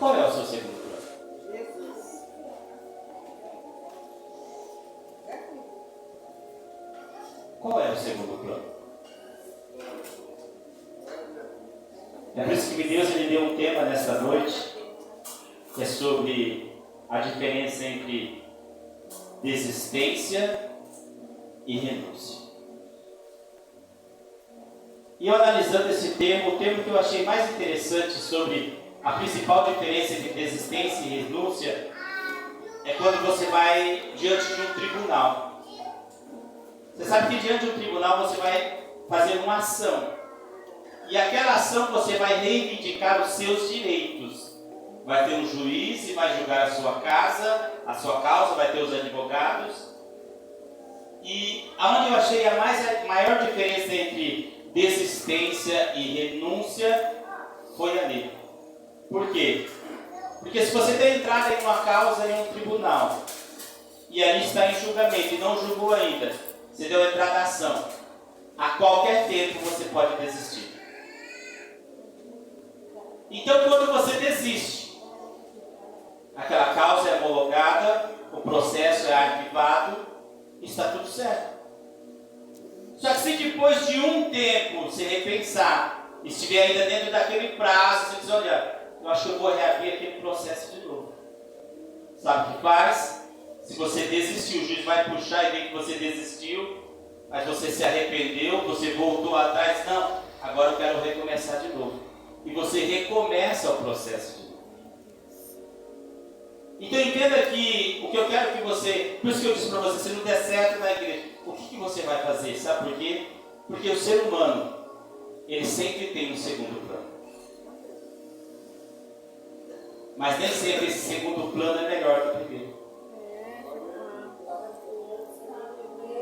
Qual é o seu segundo plano? Qual é o segundo plano? É por isso que Deus ele deu um tema nesta noite, que é sobre a diferença entre desistência e renúncia. E eu analisando esse tema, o termo que eu achei mais interessante sobre a principal diferença entre desistência e renúncia é quando você vai diante de um tribunal. Você sabe que diante de um tribunal você vai fazer uma ação. E aquela ação você vai reivindicar os seus direitos. Vai ter um juiz e vai julgar a sua causa, vai ter os advogados. E aonde eu achei a maior diferença entre desistência e renúncia foi ali. Por quê? Porque se você tem entrada em uma causa em um tribunal e ali está em julgamento e não julgou ainda, você deu entrada à ação, a qualquer tempo você pode desistir. Então quando você desiste, aquela causa é homologada, o processo é arquivado, está tudo certo. Só que se depois de um tempo você repensar, estiver ainda dentro daquele prazo, você diz, olha, eu acho que eu vou reabrir aquele processo de novo. Sabe o que faz? Se você desistiu, o juiz vai puxar e ver que você desistiu, mas você se arrependeu, você voltou atrás, não, agora eu quero recomeçar de novo. E você recomeça o processo de novo. Então entenda que o que eu quero que você, por isso que eu disse para você, se não der certo na igreja, o que você vai fazer? Sabe por quê? Porque o ser humano, ele sempre tem um segundo plano. Mas nem sempre esse segundo plano é melhor que o primeiro.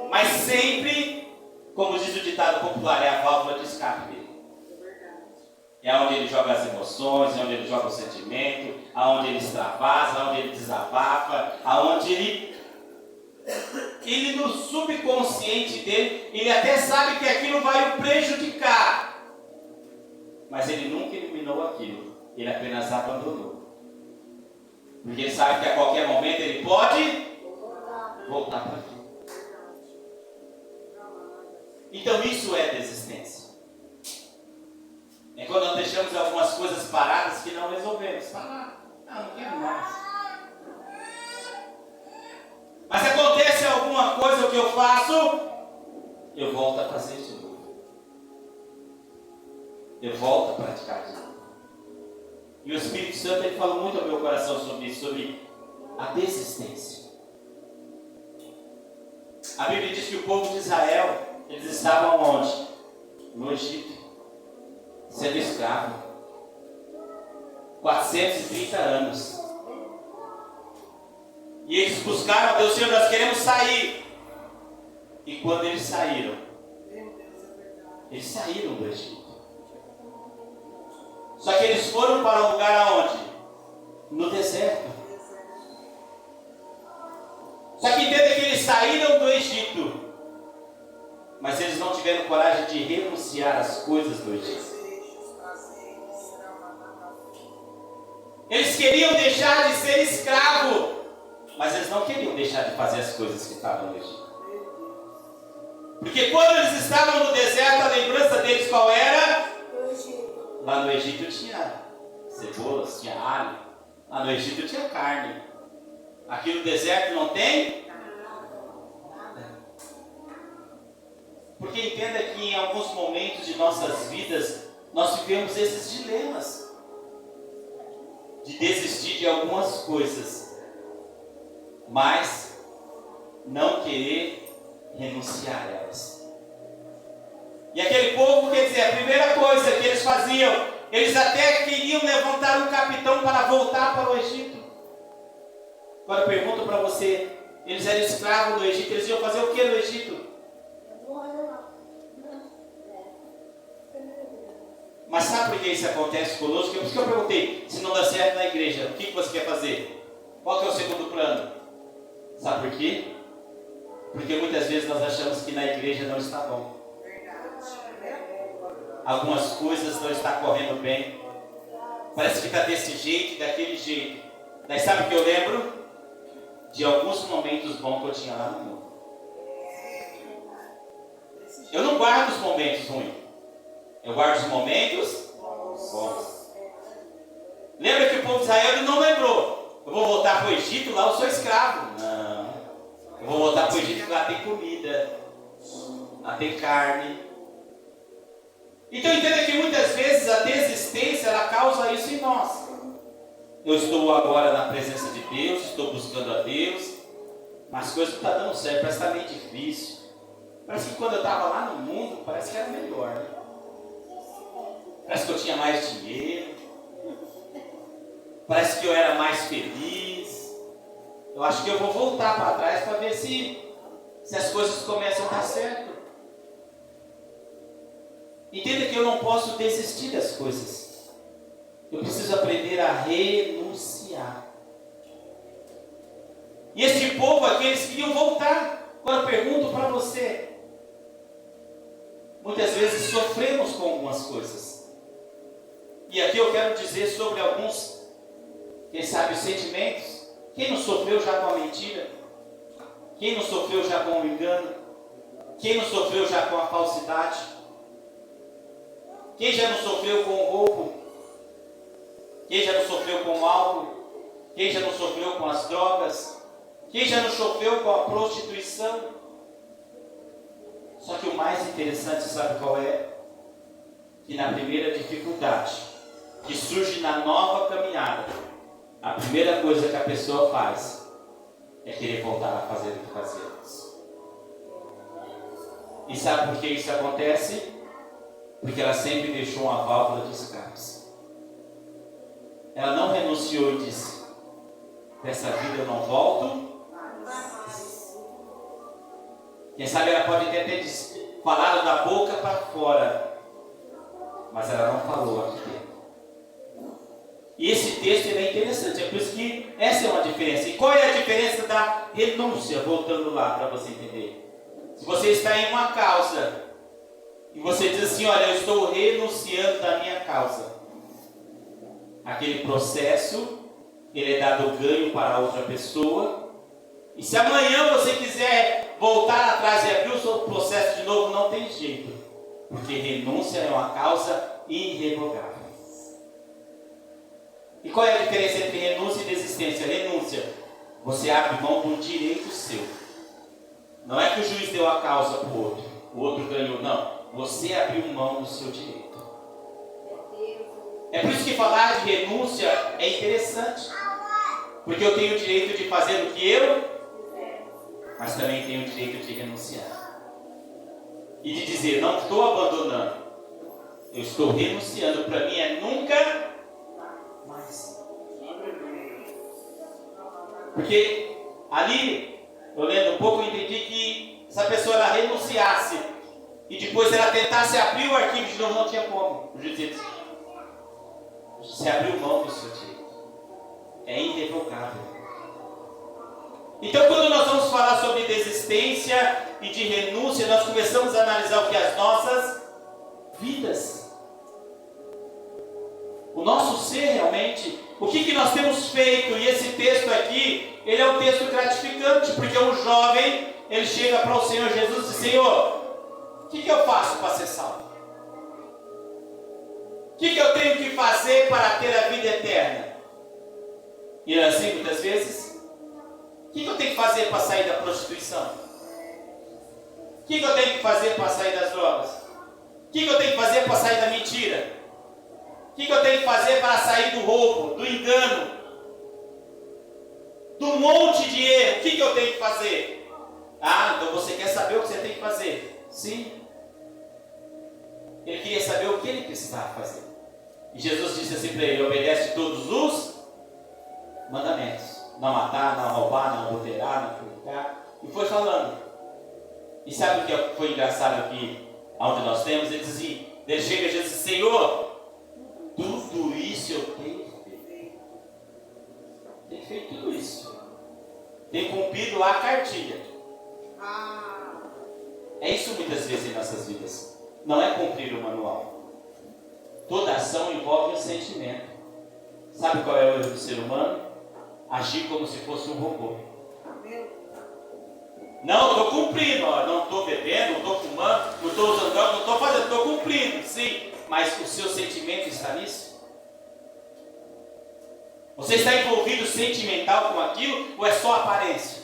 Mas sempre, como diz o ditado popular, é a válvula de escape dele. É onde ele joga as emoções, é onde ele joga o sentimento, aonde ele extravasa, aonde ele desabafa, aonde ele no subconsciente dele, ele até sabe que aquilo vai o prejudicar. Mas ele nunca eliminou aquilo, ele apenas abandonou. Porque ele sabe que a qualquer momento ele pode voltar para aquilo. Então isso é desistência. É quando nós deixamos algumas coisas paradas que não resolvemos. Não quero mais. Mas acontece alguma coisa, o que eu faço? Eu volto a fazer de novo. Eu volto a praticar de novo. E o Espírito Santo ele falou muito ao meu coração sobre isso, sobre a desistência. A Bíblia diz que o povo de Israel, eles estavam onde? No Egito, sendo escravo. 430 anos. E eles buscaram a Deus, Senhor, nós queremos sair. E quando eles saíram do Egito. Só que eles foram para um lugar aonde? No deserto. Só que entenda que eles saíram do Egito, mas eles não tiveram coragem de renunciar às coisas do Egito. Eles queriam deixar de ser escravo, mas eles não queriam deixar de fazer as coisas que estavam no Egito. Porque quando eles estavam no deserto, a lembrança deles qual era? Lá no Egito tinha cebolas, tinha alho. Lá no Egito tinha carne. Aqui no deserto não tem nada. Porque entenda que em alguns momentos de nossas vidas nós vivemos esses dilemas de desistir de algumas coisas, mas não querer renunciar a elas. E aquele povo, quer dizer, a primeira coisa que eles faziam, eles até queriam levantar um capitão para voltar para o Egito. Agora eu pergunto para você, eles eram escravos no Egito, eles iam fazer o que no Egito? Mas sabe por que isso acontece conosco? Por isso que eu perguntei, se não dá certo na igreja, o que você quer fazer? Qual que é o segundo plano? Sabe por quê? Porque muitas vezes nós achamos que na igreja não está bom. Algumas coisas não estão correndo bem. Parece que está desse jeito, daquele jeito. Daí sabe o que eu lembro? De alguns momentos bons que eu tinha lá no mundo. Eu não guardo os momentos ruins. Eu guardo os momentos bons. Lembra que o povo de Israel ele não lembrou. Eu vou voltar para o Egito, lá eu sou escravo. Não. Eu vou voltar para o Egito, lá tem comida. Lá tem carne. Então entenda que muitas vezes a desistência ela causa isso em nós. Eu estou agora na presença de Deus, estou buscando a Deus, mas as coisas não estão dando certo, parece que está meio difícil. Parece que quando eu estava lá no mundo, parece que era melhor, né? Parece que eu tinha mais dinheiro, parece que eu era mais feliz. Eu acho que eu vou voltar para trás para ver se as coisas começam a dar certo. Entenda que eu não posso desistir das coisas. Eu preciso aprender a renunciar. E este povo aqui, eles queriam voltar. Agora eu pergunto para você. Muitas vezes sofremos com algumas coisas. E aqui eu quero dizer sobre alguns, quem sabe, os sentimentos. Quem não sofreu já com a mentira? Quem não sofreu já com o engano? Quem não sofreu já com a falsidade? Quem já não sofreu com o roubo? Quem já não sofreu com o álcool? Quem já não sofreu com as drogas? Quem já não sofreu com a prostituição? Só que o mais interessante, sabe qual é? Que na primeira dificuldade que surge na nova caminhada, a primeira coisa que a pessoa faz é querer voltar a fazer o que fazia antes. E sabe por que isso acontece? Porque ela sempre deixou uma válvula de escape. Ela não renunciou e disse: dessa vida eu não volto. Quem sabe ela pode ter até falado da boca para fora, mas ela não falou aqui dentro. E esse texto ele é interessante, é por isso que essa é uma diferença. E qual é a diferença da renúncia? Voltando lá para você entender. Se você está em uma causa e você diz assim: olha, eu estou renunciando da minha causa. Aquele processo, ele é dado ganho para outra pessoa. E se amanhã você quiser voltar atrás e abrir o seu processo de novo, não tem jeito. Porque renúncia é uma causa irrevogável. E qual é a diferença entre renúncia e desistência? Renúncia, você abre mão de um direito seu. Não é que o juiz deu a causa para o outro ganhou, não. Você abriu mão do seu direito. É por isso que falar de renúncia é interessante. Porque eu tenho o direito de fazer o que eu, mas também tenho o direito de renunciar. E de dizer, não estou abandonando. Eu estou renunciando. Para mim é nunca mais. Porque ali, eu lendo um pouco, eu entendi que essa pessoa ela renunciasse e depois ela tentasse abrir o arquivo de novo, não tinha como. O juiz disse: você abriu mão do seu direito. É irrevogável. Então, quando nós vamos falar sobre desistência e de renúncia, nós começamos a analisar o que? As nossas vidas. O nosso ser realmente. O que nós temos feito. E esse texto aqui, ele é um texto gratificante. Porque um jovem, ele chega para o Senhor Jesus e diz: Senhor, o que eu faço para ser salvo? O que eu tenho que fazer para ter a vida eterna? E assim, muitas vezes, o que eu tenho que fazer para sair da prostituição? O que eu tenho que fazer para sair das drogas? O que eu tenho que fazer para sair da mentira? O que eu tenho que fazer para sair do roubo, do engano, do monte de erro? O que eu tenho que fazer? Ah, então você quer saber o que você tem que fazer? Sim. Ele queria saber o que ele precisava fazer. E Jesus disse assim para ele: obedece todos os mandamentos. Não matar, não roubar, não adulterar, não fornicar. E foi falando. E sabe o que foi engraçado aqui, onde nós temos? Ele diz assim, ele chega e diz: Senhor, tudo isso eu tenho feito. Tenho feito tudo isso. Tenho cumprido a cartilha. É isso muitas vezes em nossas vidas. Não é cumprir o manual. Toda ação envolve um sentimento. Sabe qual é o erro do ser humano? Agir como se fosse um robô. Não, estou cumprindo, ó, não estou bebendo, não estou fumando, não estou usando droga, não estou fazendo, estou cumprindo, sim. Mas o seu sentimento está nisso? Você está envolvido sentimental com aquilo ou é só aparência?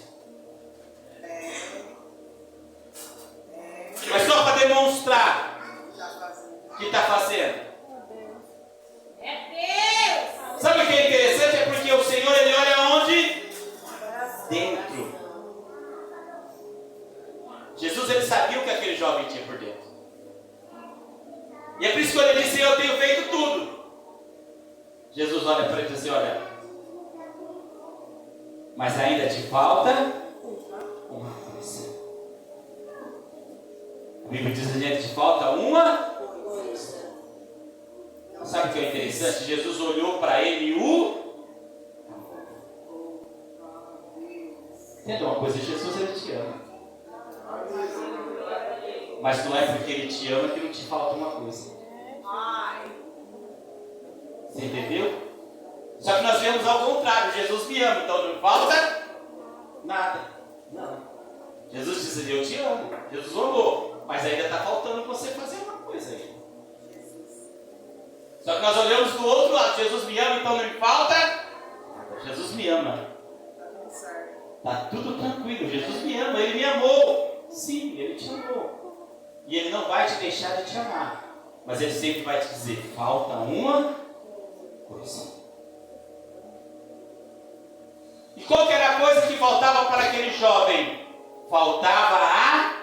Ou é só para demonstrar que está fazendo? Sabe o que é interessante? É porque o Senhor, Ele olha onde? Dentro. Jesus, Ele sabia o que aquele jovem tinha por dentro. E é por isso que Ele disse: eu tenho feito tudo. Jesus olha para ele e diz assim: olha, mas ainda te falta uma coisa. A Bíblia diz que ainda te falta uma coisa. Sabe o que é interessante? Jesus olhou para ele e o... Entenda uma coisa, Jesus, Ele te ama. Mas não é porque Ele te ama que não te falta uma coisa. Você entendeu? Só que nós vemos ao contrário. Jesus me ama, então não me falta nada. Não. Jesus disse: eu te amo. Jesus amou. Mas ainda está faltando você fazer uma coisa aí. Só que nós olhamos do outro lado. Jesus me ama, então não me falta nada. Jesus me ama. Está tudo tranquilo. Jesus me ama. Ele me amou. Sim, Ele te amou. E Ele não vai te deixar de te amar. Mas Ele sempre vai te dizer: falta uma coisa. E qual que era a coisa que faltava para aquele jovem? Faltava a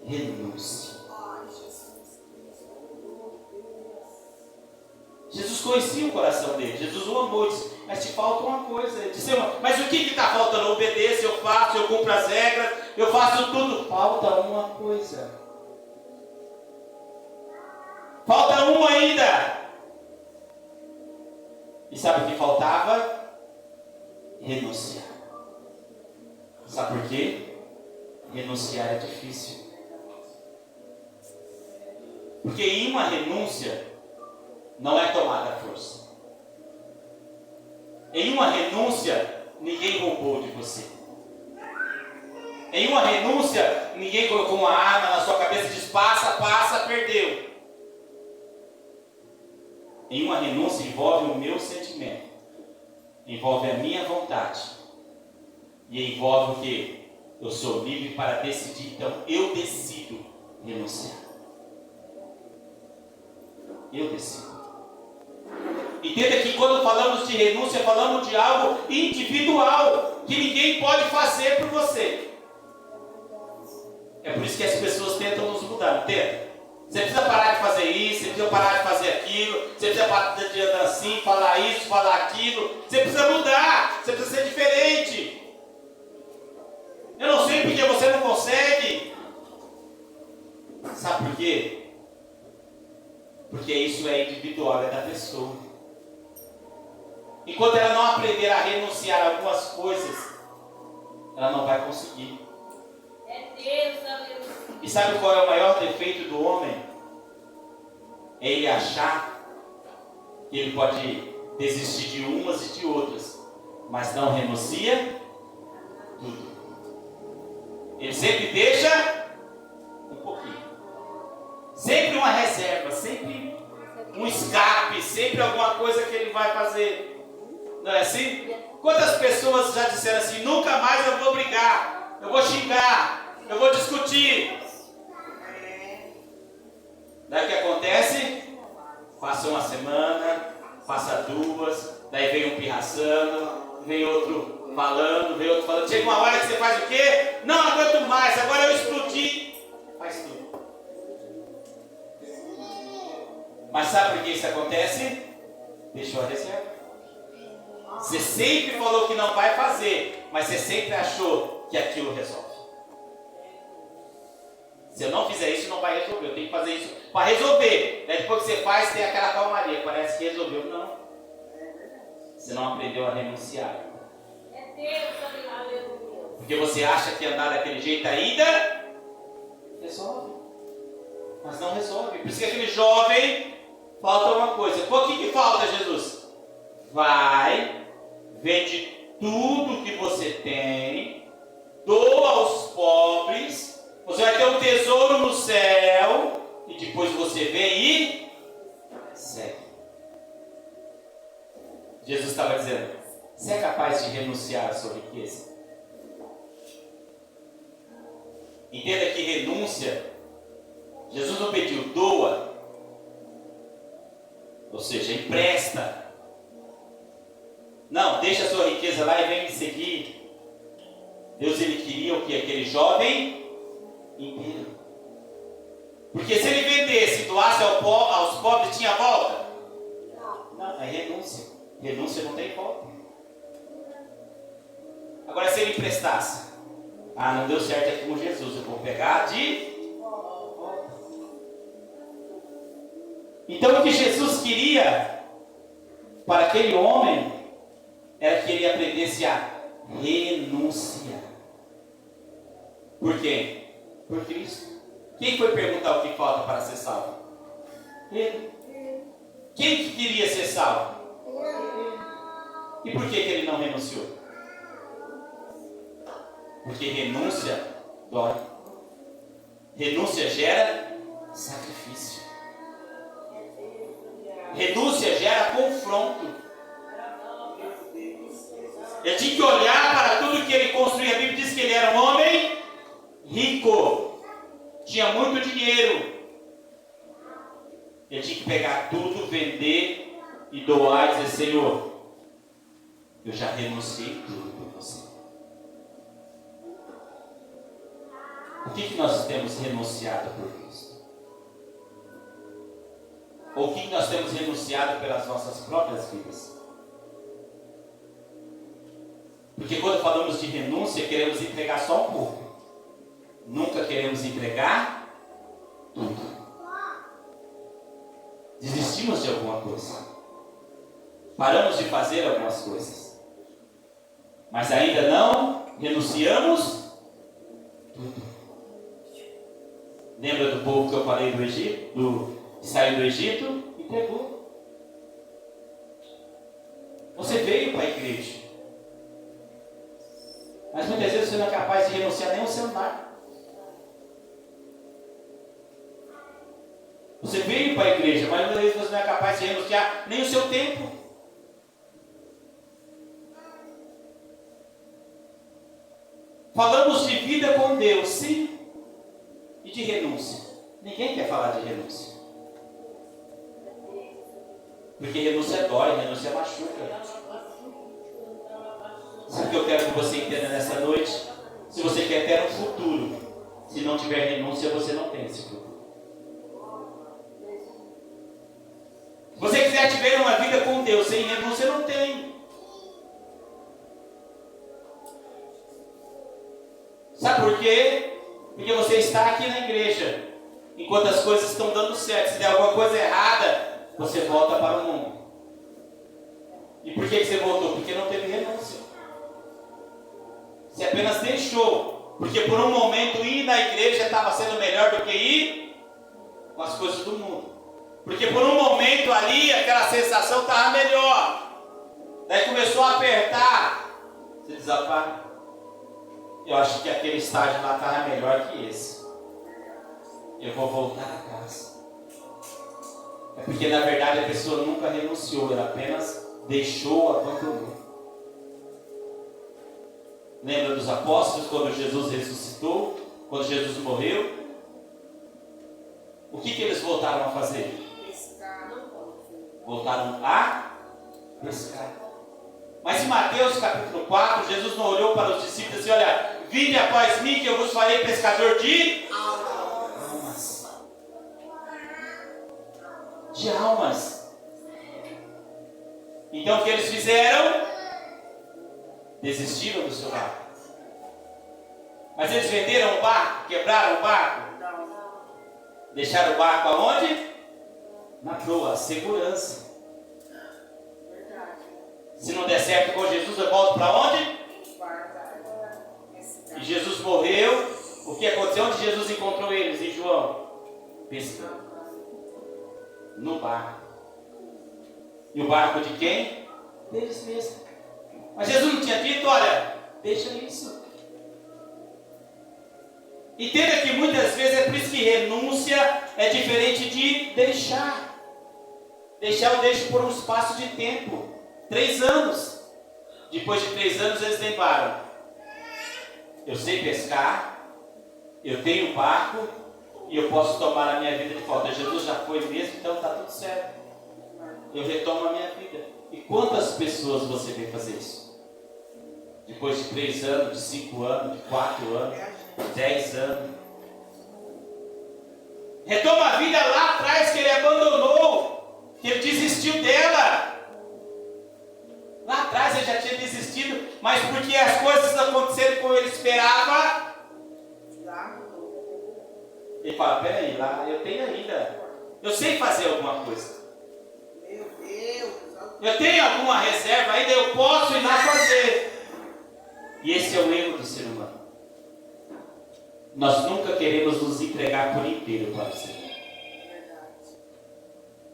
renúncia. Jesus conhecia o coração dele. Jesus o amou. Disse: mas te falta uma coisa. Ele disse: mas o que está faltando? Eu obedeço, eu faço, eu cumpro as regras, eu faço tudo. Falta uma coisa. Falta uma ainda. E sabe o que faltava? Renunciar. Sabe por quê? Renunciar é difícil. Porque em uma renúncia não é tomada a força. Em uma renúncia ninguém roubou de você. Em uma renúncia ninguém colocou uma arma na sua cabeça e disse: passa, passa, perdeu. Em uma renúncia envolve o meu sentimento, envolve a minha vontade, e envolve o que? Eu sou livre para decidir. Então eu decido renunciar. Eu decido. Entenda que quando falamos de renúncia, falamos de algo individual, que ninguém pode fazer por você. É por isso que as pessoas tentam nos mudar, não tenta? Você precisa parar de fazer isso, você precisa parar de fazer aquilo, você precisa parar de andar assim, falar isso, falar aquilo. Você precisa mudar, você precisa ser diferente. Eu não sei porque você não consegue. Sabe por quê? Porque isso é individual, é da pessoa. Enquanto ela não aprender a renunciar a algumas coisas, ela não vai conseguir. E sabe qual é o maior defeito do homem? É ele achar que ele pode desistir de umas e de outras, mas não renuncia tudo. Ele sempre deixa um pouquinho. Sempre uma reserva, sempre um escape, sempre alguma coisa que ele vai fazer. Não é assim? Quantas pessoas já disseram assim: nunca mais eu vou brigar, eu vou xingar, eu vou discutir. Daí o que acontece? Passa uma semana, passa duas, daí vem um pirraçando, vem outro falando, chega uma hora que você faz o quê? Não aguento mais, agora eu explodi. Faz tudo. Mas sabe por que isso acontece? Deixou a reserva. Você sempre falou que não vai fazer, mas você sempre achou que aquilo resolve. Se eu não fizer isso, não vai resolver. Eu tenho que fazer isso para resolver. Daí depois que você faz, tem aquela calmaria. Parece que resolveu. Não. Você não aprendeu a renunciar. Porque você acha que andar daquele jeito ainda resolve. Mas não resolve. Por isso que aquele jovem, falta uma coisa. O que falta, Jesus? vai, vende tudo que você tem, doa aos pobres, você vai ter um tesouro no céu, e depois você vem e segue. Jesus estava dizendo: você é capaz de renunciar à sua riqueza? Entenda que renúncia, Jesus não pediu doa, ou seja, empresta. Não, deixa a sua riqueza lá e vem me seguir. Deus, ele queria o que? Aquele jovem inteiro. Porque se ele vendesse, doasse aos pobres, tinha volta? Não, é renúncia. Renúncia não tem volta. Agora, se ele emprestasse, não deu certo aqui com Jesus, eu vou pegar de volta. Então, o que Jesus queria para aquele homem era que ele aprendesse a renunciar. Por quem? Por Cristo. Quem foi perguntar o que falta para ser salvo? Ele. Quem que queria ser salvo? E por que ele não renunciou? Porque renúncia dói. Renúncia gera sacrifício. Renúncia gera confronto. Ele tinha que olhar para tudo que ele construía. A Bíblia diz que ele era um homem rico, tinha muito dinheiro. Ele tinha que pegar tudo, vender e doar e dizer: Senhor, eu já renunciei tudo por você. O que nós temos renunciado por Cristo? Ou o que nós temos renunciado pelas nossas próprias vidas? Porque quando falamos de renúncia, queremos entregar só um pouco. Nunca queremos entregar tudo. Desistimos de alguma coisa. Paramos de fazer algumas coisas. Mas ainda não renunciamos tudo. Lembra do povo que eu falei do Egito? Que saiu do Egito e pegou. Você veio para a igreja. Mas muitas vezes você não é capaz de renunciar nem ao seu lar. Você veio para a igreja, mas muitas vezes você não é capaz de renunciar nem o seu tempo. Falamos de vida com Deus, sim, e de renúncia. Ninguém quer falar de renúncia. Porque renúncia dói, renúncia machuca. Sabe o que eu quero que você entenda nessa noite? Se você quer ter um futuro, se não tiver renúncia, você não tem esse futuro. Se você quiser viver uma vida com Deus sem renúncia, não tem. Sabe por quê? Porque você está aqui na igreja, enquanto as coisas estão dando certo. Se der alguma coisa errada, você volta para o mundo. E por que você voltou? Porque não teve renúncia. Você apenas deixou. Porque por um momento ir na igreja estava sendo melhor do que ir com as coisas do mundo. Porque por um momento ali, aquela sensação estava melhor. Daí começou a apertar. Você desapaga. Eu acho que aquele estágio lá estava melhor que esse. Eu vou voltar a casa. É porque na verdade a pessoa nunca renunciou. Ela apenas deixou, abandonou. Lembra dos apóstolos quando Jesus ressuscitou? Quando Jesus morreu? O que eles voltaram a fazer? Voltaram a pescar. Mas em Mateus capítulo 4, Jesus não olhou para os discípulos e disse: olha, vinde após mim que eu vos farei pescador de almas. De almas. Então o que eles fizeram? Desistiram do seu barco. Mas eles venderam o barco? Quebraram o barco? Deixaram o barco aonde? Na proa, segurança. Se não der certo com Jesus, eu volto para onde? E Jesus morreu. O que aconteceu? Onde Jesus encontrou eles? Em João? Pescando. No barco. E o barco de quem? deles mesmos. Mas Jesus não tinha dito, olha, deixa isso. Entenda que muitas vezes é por isso que renúncia é diferente de deixar. Deixar eu deixo por um espaço de tempo. 3 anos. Depois de 3 anos eles lembraram. Eu sei pescar, eu tenho barco e eu posso tomar a minha vida de volta. Jesus já foi mesmo, então está tudo certo. Eu retomo a minha vida. E quantas pessoas você vê fazer isso? Depois de 3 anos, de 5 anos, de 4 anos, de 10 anos. Retoma a vida lá atrás que ele abandonou, que ele desistiu dela. Lá atrás ele já tinha desistido, mas porque as coisas aconteceram como ele esperava, ele fala, peraí, lá eu tenho ainda, eu sei fazer alguma coisa. Eu tenho alguma reserva ainda, eu posso ir lá fazer. E esse é o erro do ser humano. Nós nunca queremos nos entregar por inteiro para o Senhor.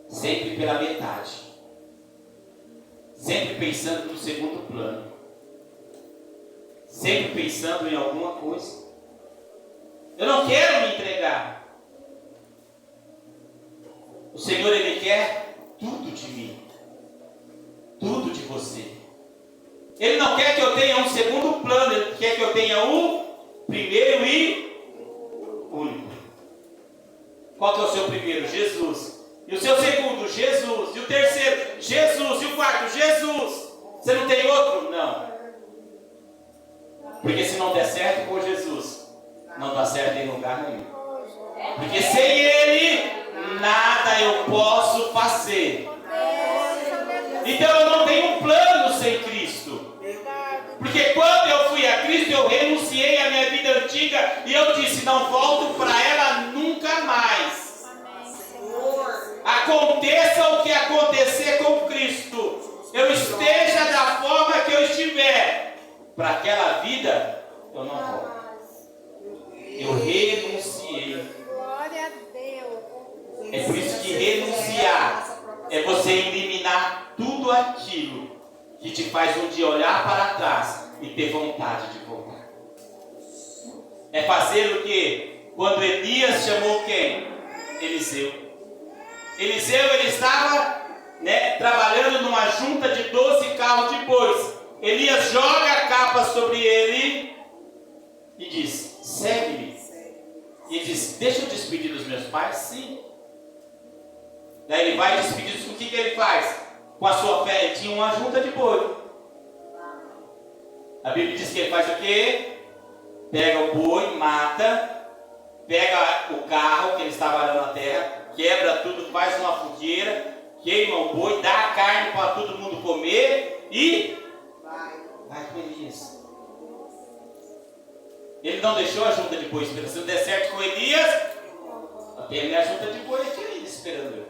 Sempre pela metade. Sempre pensando no segundo plano. Sempre pensando em alguma coisa. Eu não quero me entregar. O Senhor, Ele quer tudo de mim. Tudo de você. Ele não quer que eu tenha um segundo plano. Ele quer que eu tenha o primeiro e único. Qual que é o seu primeiro? Jesus. E o seu segundo? Jesus. E o terceiro? Jesus. E o quarto? Jesus. Você não tem outro? Não. Porque se não der certo com Jesus, não dá certo em lugar nenhum. Porque sem Ele, nada eu posso fazer. Então eu não tenho um plano sem Cristo. Porque quando eu fui a Cristo, eu renunciei à minha vida antiga e eu disse, não volto para ela nunca mais. Aconteça o que acontecer com Cristo, eu esteja da forma que eu estiver, para aquela vida eu não volto. Eu renunciei. Glória a Deus. É por isso que renunciar é você eliminar tudo aquilo que te faz um dia olhar para trás e ter vontade de voltar. É fazer o que? Quando Elias chamou quem? Eliseu. Eliseu, ele estava trabalhando numa junta de 12 carros de bois. Elias joga a capa sobre ele e diz, segue-me. E ele diz, deixa eu despedir dos meus pais? Sim. Daí ele vai despedir. O que ele faz? Com a sua fé, ele tinha uma junta de boi. A Bíblia diz que ele faz o quê? Pega o boi, mata, pega o carro que ele estava arando na terra, quebra tudo, faz uma fogueira, queima o boi, dá a carne para todo mundo comer e vai com Elias. Ele não deixou a junta de boi esperando. Se não der certo com Elias, tem a minha junta de boi aqui ainda esperando eu.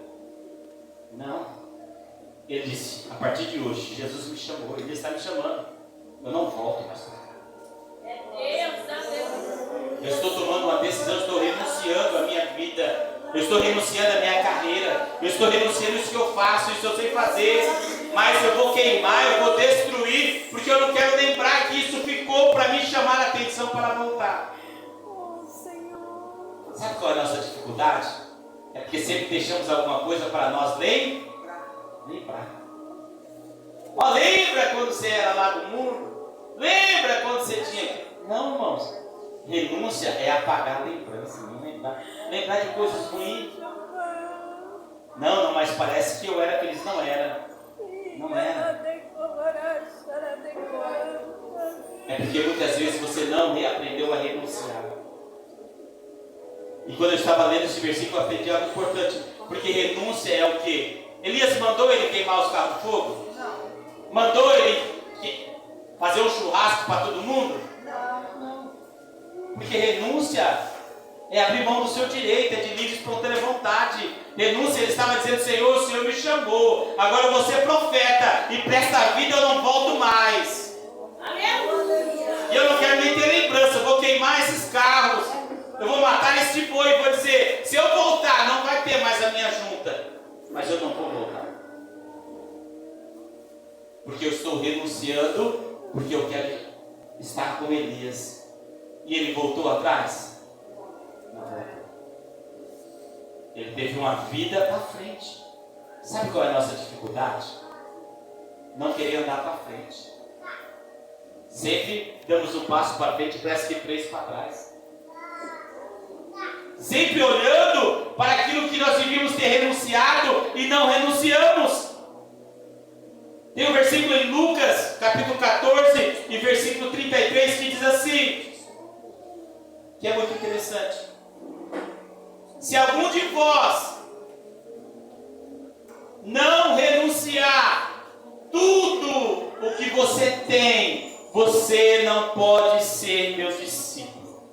Não. Ele disse, a partir de hoje, Jesus me chamou, Ele está me chamando. Eu não volto mais para cá. Eu estou tomando uma decisão, estou renunciando a minha vida. Eu estou renunciando a minha carreira. Eu estou renunciando isso que eu faço, isso eu sei fazer. Mas eu vou queimar, eu vou destruir, porque eu não quero lembrar que isso ficou para me chamar a atenção para voltar. Sabe qual é a nossa dificuldade? É porque sempre deixamos alguma coisa para nós lembrar. Ó, lembra quando você era lá do mundo? Lembra quando você tinha... Não, irmãos. Renúncia é apagar a lembrança, não lembrar. Lembrar de coisas ruins. Não, mas parece que eu era feliz. Não era. Não era. É porque muitas vezes você não aprendeu a renunciar. E quando eu estava lendo esse versículo, eu aprendi algo importante. Porque renúncia é o quê? Elias mandou ele queimar os carros de fogo? Não. Mandou ele fazer um churrasco para todo mundo? Não. Porque renúncia é abrir mão do seu direito, é de livre e espontânea vontade. Renúncia, ele estava dizendo, Senhor, o Senhor me chamou. Agora eu vou ser profeta. E para esta vida eu não volto mais. E eu não quero nem ter lembrança. Eu vou queimar esses carros. Eu vou matar esse boi e vou dizer, se eu voltar, não vai ter mais a minha junta. Mas eu não vou voltar. Porque eu estou renunciando, porque eu quero estar com Elias. E ele voltou atrás? Não voltou. Ele teve uma vida para frente. Sabe qual é a nossa dificuldade? Não querer andar para frente. Sempre damos um passo para frente e parece que 3 para trás. Sempre olhando para aquilo que nós devíamos ter renunciado e não renunciamos. Tem um versículo em Lucas, capítulo 14, e versículo 33, que diz assim, que é muito interessante. Se algum de vós não renunciar tudo o que você tem, você não pode ser meu discípulo.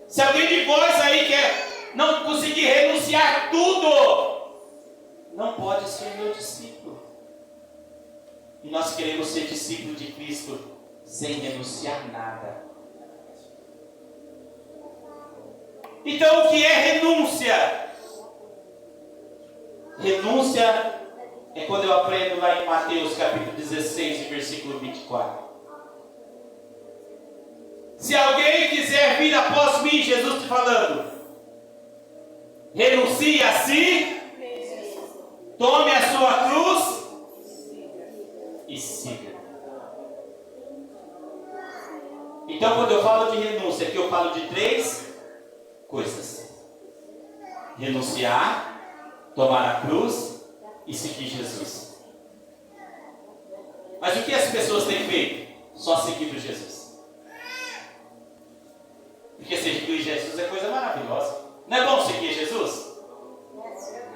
Se alguém de vós aí quer não conseguir renunciar tudo, não pode ser meu discípulo. E nós queremos ser discípulo de Cristo sem renunciar nada. Então o que é renúncia? Renúncia é quando eu aprendo lá em Mateus capítulo 16, versículo 24. Se alguém quiser vir após mim, Jesus está falando, renuncie a si, tome a sua cruz e siga. Então quando eu falo de renúncia, aqui eu falo de 3 coisas: renunciar, tomar a cruz e seguir Jesus. Mas o que as pessoas têm feito? Só seguindo Jesus. Porque seguir Jesus é coisa maravilhosa. Não é bom seguir Jesus?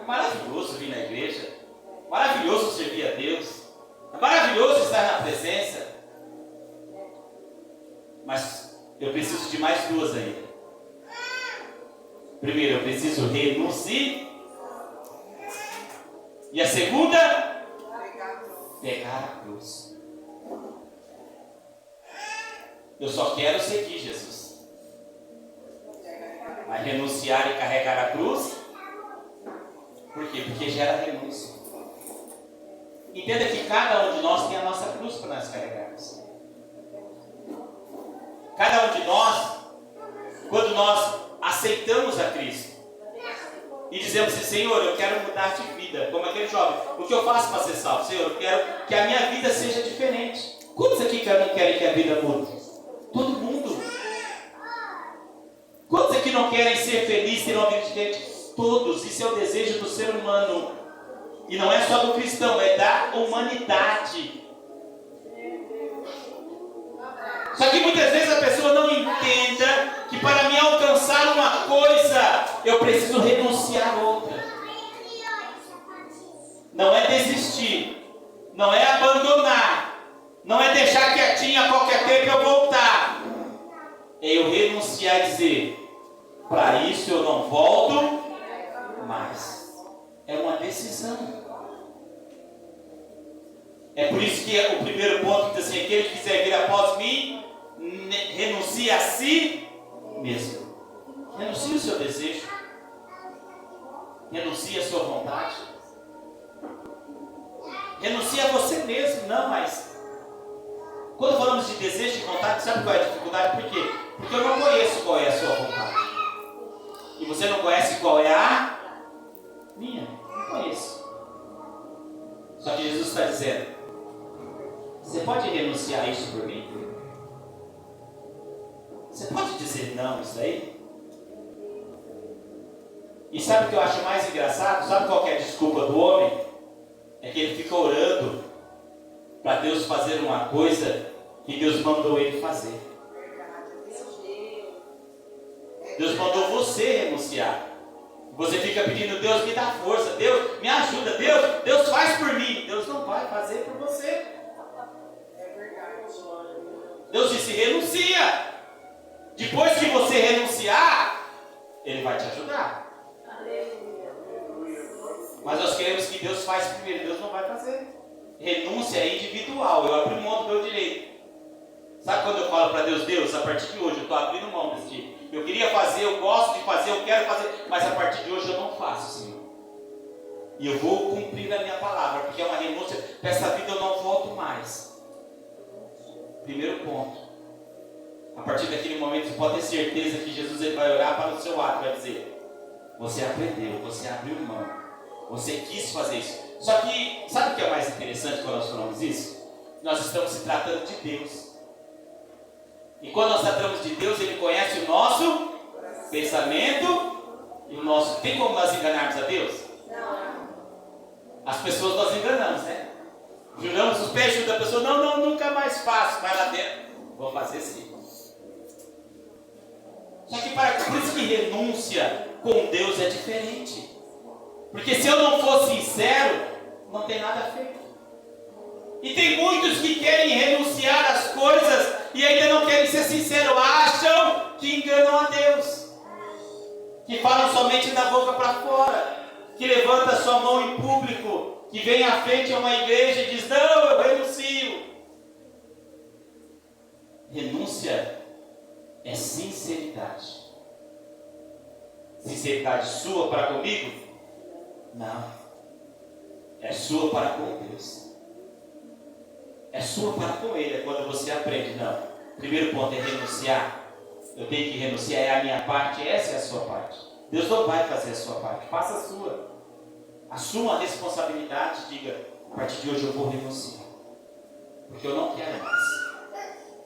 É maravilhoso vir na igreja. Maravilhoso servir a Deus. É maravilhoso estar na presença. Mas eu preciso de mais 2 ainda. Primeiro, eu preciso renunciar. E a segunda, pegar a cruz. Eu só quero seguir Jesus. Mas renunciar e carregar a cruz, por quê? Porque gera renúncia. Entenda que cada um de nós tem a nossa cruz para nós carregarmos. Cada um de nós, quando nós aceitamos a Cristo e dizemos assim, Senhor, eu quero mudar de vida, como aquele jovem, o que eu faço para ser salvo? Senhor, eu quero que a minha vida seja diferente. Quantos aqui não querem que a vida mude? Todo mundo. Quantos aqui não querem ser felizes, ter uma vida diferente? Todos. Isso é o desejo do ser humano. E não é só do cristão, é da humanidade. Só que muitas vezes a pessoa não entenda que para me alcançar uma coisa, eu preciso renunciar a outra. Não é desistir, não é abandonar, não é deixar quietinho a qualquer tempo eu voltar. É eu renunciar e dizer, para isso eu não volto mais. É uma decisão. É por isso que o primeiro ponto diz assim, aquele que quiser vir após mim, renuncie a si mesmo. Renuncie o seu desejo. Renuncie a sua vontade. Renuncie a você mesmo. Não, mas quando falamos de desejo e vontade, sabe qual é a dificuldade? Por quê? Porque eu não conheço qual é a sua vontade. E você não conhece qual é a minha. Não conheço. Só que Jesus está dizendo, você pode renunciar a isso por mim? Você pode dizer não isso aí? E sabe o que eu acho mais engraçado? Sabe qual que é a desculpa do homem? É que ele fica orando para Deus fazer uma coisa que Deus mandou ele fazer. Deus mandou você renunciar. Você fica pedindo, Deus me dá força, Deus me ajuda, Deus faz por mim. Deus não vai fazer por você. Deus disse, renuncia. Depois que você renunciar, Ele vai te ajudar. Mas nós queremos que Deus faça primeiro. Deus não vai fazer. Renúncia é individual. Eu abri mão do meu direito. Sabe quando eu falo para Deus, Deus, a partir de hoje eu estou abrindo mão desse dia. Eu queria fazer, eu gosto de fazer, eu quero fazer, mas a partir de hoje eu não faço, Senhor. E eu vou cumprir a minha palavra, porque é uma renúncia. Para essa vida eu não volto mais. Primeiro ponto. A partir daquele momento você pode ter certeza que Jesus ele vai olhar para o seu lado e vai dizer: você aprendeu, você abriu mão, você quis fazer isso. Só que, sabe o que é mais interessante quando nós falamos isso? Nós estamos se tratando de Deus. E quando nós tratamos de Deus, Ele conhece o nosso pensamento e o nosso... Tem como nós enganarmos a Deus? Não. As pessoas nós enganamos, né? Juramos os pés, junto da pessoa: não, nunca mais faço. Vai lá dentro: vou fazer sim. Só que por isso que renúncia com Deus é diferente. Porque se eu não for sincero, não tem nada feito. E tem muitos que querem renunciar às coisas e ainda não querem ser sinceros. Acham que enganam a Deus. Que falam somente da boca para fora. Que levanta sua mão em público. Que vem à frente a uma igreja e diz: não, eu renuncio. Renúncia é sinceridade. Sinceridade sua para comigo? Não. É sua para com Deus. É sua para com Ele. É quando você aprende: não, primeiro ponto é renunciar. Eu tenho que renunciar, é a minha parte, essa é a sua parte. Deus não vai fazer a sua parte, faça a sua. Assuma a responsabilidade, diga: a partir de hoje eu vou renunciar. Porque eu não quero mais.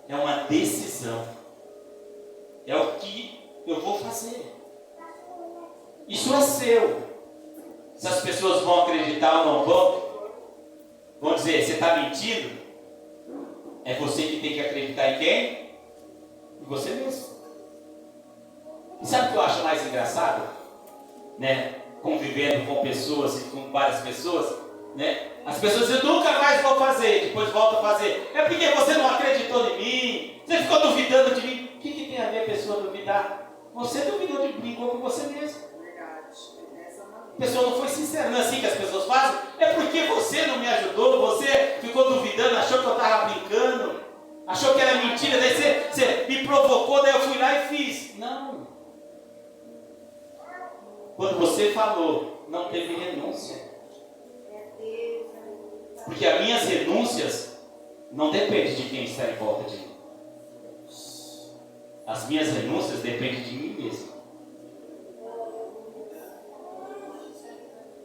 É uma decisão. É o que eu vou fazer. Isso é seu. Se as pessoas vão acreditar ou não vão dizer: você está mentindo? É você que tem que acreditar em quem? Em você mesmo. E sabe o que eu acho mais engraçado? Né? Convivendo com pessoas e com várias pessoas, né? As pessoas dizem: nunca mais vou fazer, depois volto a fazer. É porque você não acreditou em mim, você ficou duvidando de mim. O que tem a ver a pessoa duvidar? Você duvidou de mim como você mesmo. A pessoa não foi sincera. Não é assim que as pessoas fazem? É porque você não me ajudou, você ficou duvidando, achou que eu estava brincando, achou que era mentira, daí você me provocou, daí eu fui lá e fiz. Não. Quando você falou, não teve renúncia. Porque as minhas renúncias não dependem de quem está em volta de mim. As minhas renúncias dependem de mim mesmo.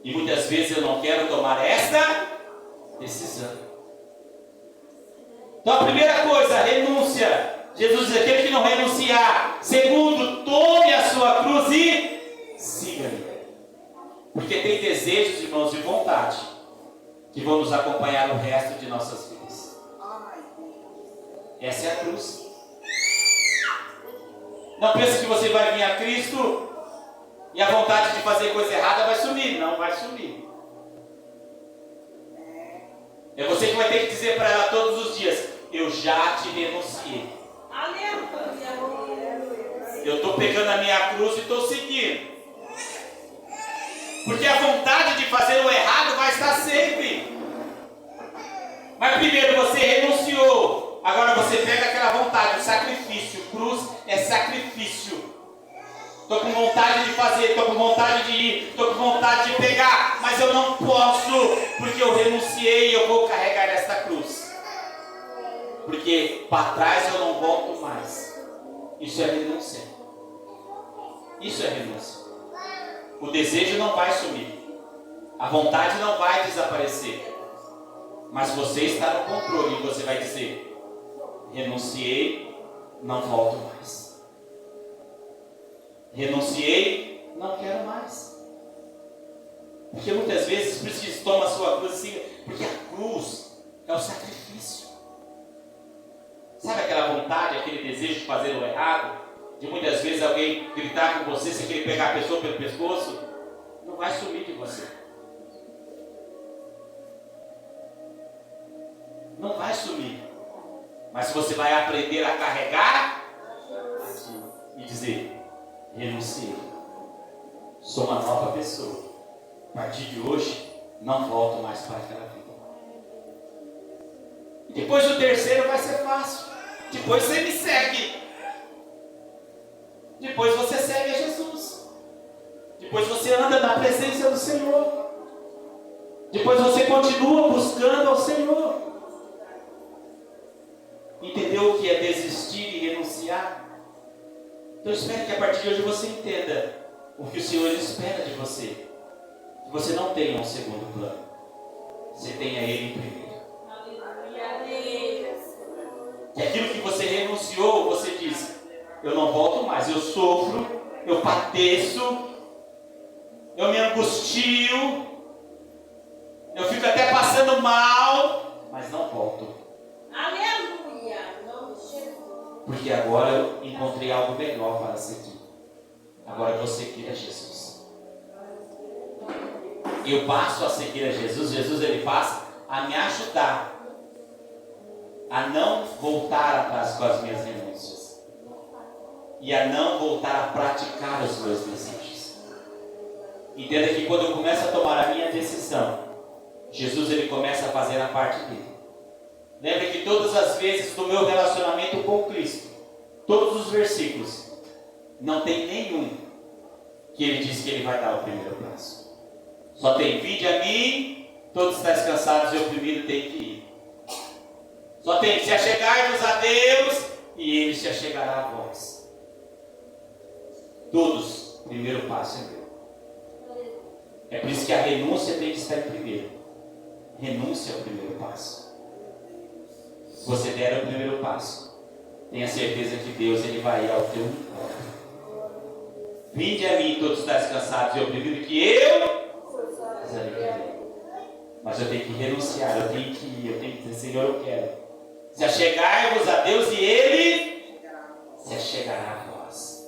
E muitas vezes eu não quero tomar esta decisão. Então a primeira coisa, renúncia. Jesus diz: aquele que não renunciar. Segundo, tome a sua cruz e siga-me. Porque tem desejos, irmãos, de vontade que vão nos acompanhar o resto de nossas vidas. Essa é a cruz. Não pense que você vai vir a Cristo e a vontade de fazer coisa errada vai sumir. Não vai sumir. É você que vai ter que dizer para ela todos os dias: eu já te renunciei. Eu estou pegando a minha cruz e estou seguindo. Porque a vontade de fazer o errado vai estar sempre. Mas primeiro você renunciou. Agora você pega aquela vontade, o sacrifício. Cruz é sacrifício. Estou com vontade de fazer, estou com vontade de ir, estou com vontade de pegar, mas eu não posso, porque eu renunciei e eu vou carregar esta cruz. Porque para trás eu não volto mais. Isso é renúncia. Isso é renúncia. O desejo não vai sumir. A vontade não vai desaparecer. Mas você está no controle e você vai dizer: renunciei, não volto mais. Renunciei, não quero mais. Porque muitas vezes, por isso que toma a sua cruz assim, porque a cruz é o sacrifício. Sabe aquela vontade, aquele desejo de fazer o errado? De muitas vezes alguém gritar com você, você querer pegar a pessoa pelo pescoço? Não vai sumir de você. Não vai sumir. Mas você vai aprender a carregar e dizer: renunciei. Sou uma nova pessoa. A partir de hoje, não volto mais para aquela vida. E depois o terceiro vai ser fácil. Depois você me segue. Depois você segue a Jesus. Depois você anda na presença do Senhor. Depois você continua buscando ao Senhor. Entendeu o que é desistir e renunciar? Então eu espero que a partir de hoje você entenda o que o Senhor espera de você. Que você não tenha um segundo plano. Você tenha Ele em primeiro. Que aquilo que você renunciou, você diz: eu não volto mais, eu sofro, eu padeço, eu me angustio, eu fico até passando mal, mas não volto. Aleluia! Porque agora eu encontrei algo melhor para seguir. Agora eu vou seguir a Jesus. Eu passo a seguir a Jesus. Jesus, ele passa a me ajudar a não voltar atrás com as minhas renúncias e a não voltar a praticar os meus desejos. Entenda que quando eu começo a tomar a minha decisão, Jesus, ele começa a fazer a parte dele. Lembre que todas as vezes do meu relacionamento com Cristo, todos os versículos, não tem nenhum que ele diz que ele vai dar o primeiro passo. Só tem: vinde a mim, todos estáis cansados e oprimidos, tem que ir. Só tem: se achegai-vos a Deus, e Ele se achegará a vós. Todos, o primeiro passo é meu. É por isso que a renúncia tem que estar em primeiro. Renúncia é o primeiro passo. Se você der o primeiro passo, tenha certeza que Deus, ele vai ir ao teu encontro. Vinde a mim, todos estáis cansados e oprimidos, que eu vos aliviarei. Mas eu tenho que renunciar, eu tenho que ir, eu tenho que dizer: Senhor, eu quero. Se achegai-vos a Deus, e Ele se achegará a vós.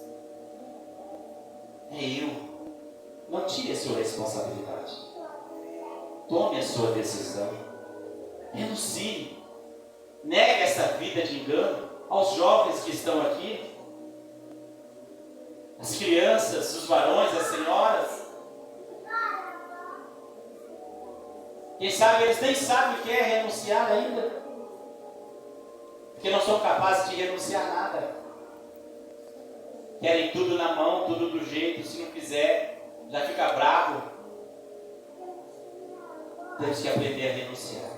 É eu. Não tire a sua responsabilidade. Tome a sua decisão. Renuncie. Negue essa vida de engano aos jovens que estão aqui, as crianças, os varões, as senhoras. Quem sabe eles nem sabem o que é renunciar ainda, porque não são capazes de renunciar nada. Querem tudo na mão, tudo do jeito. Se não fizer, já fica bravo. Temos que aprender a renunciar.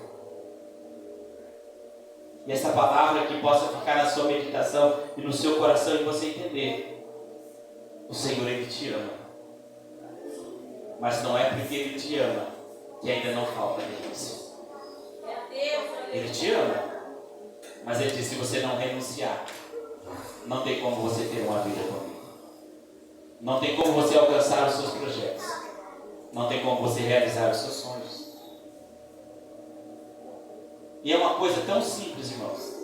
E essa palavra que possa ficar na sua meditação e no seu coração, e você entender: o Senhor, Ele te ama. Mas não é porque Ele te ama que ainda não falta renúncia. Ele te ama, mas Ele diz: se você não renunciar, não tem como você ter uma vida comigo. Não tem como você alcançar os seus projetos. Não tem como você realizar os seus sonhos. E é uma coisa tão simples, irmãos,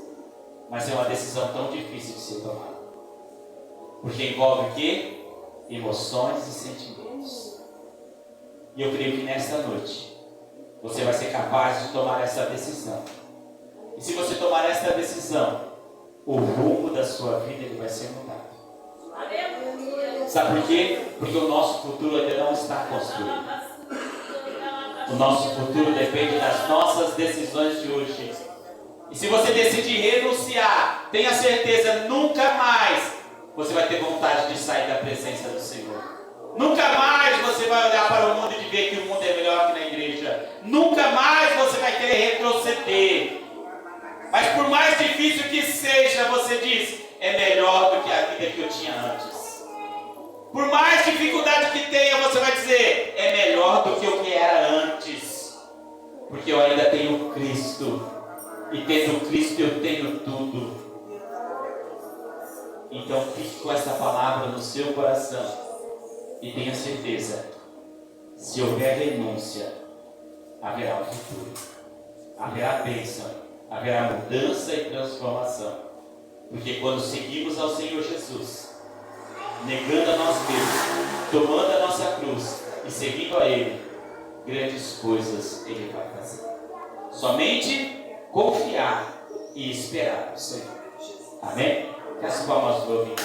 mas é uma decisão tão difícil de ser tomada. Porque envolve o quê? Emoções e sentimentos. E eu creio que nesta noite você vai ser capaz de tomar essa decisão. E se você tomar essa decisão, o rumo da sua vida, ele vai ser mudado. Sabe por quê? Porque o nosso futuro ainda não está construído. O nosso futuro depende das nossas decisões de hoje. E se você decidir renunciar, tenha certeza, nunca mais você vai ter vontade de sair da presença do Senhor. Nunca mais você vai olhar para o mundo e ver que o mundo é melhor que na igreja. Nunca mais você vai querer retroceder. Mas por mais difícil que seja, você diz: é melhor do que a vida que eu tinha antes. Por mais dificuldade que tenha, você vai dizer: é melhor do que o que era antes. Porque eu ainda tenho Cristo. E tendo Cristo eu tenho tudo. Então fique com essa palavra no seu coração. E tenha certeza, se houver renúncia, haverá um futuro. Haverá bênção. Haverá mudança e transformação. Porque quando seguimos ao Senhor Jesus, negando a nós mesmos, tomando a nossa cruz e seguindo a Ele, grandes coisas Ele vai fazer. Somente confiar e esperar no Senhor. Amém? Que as palmas do ouvido.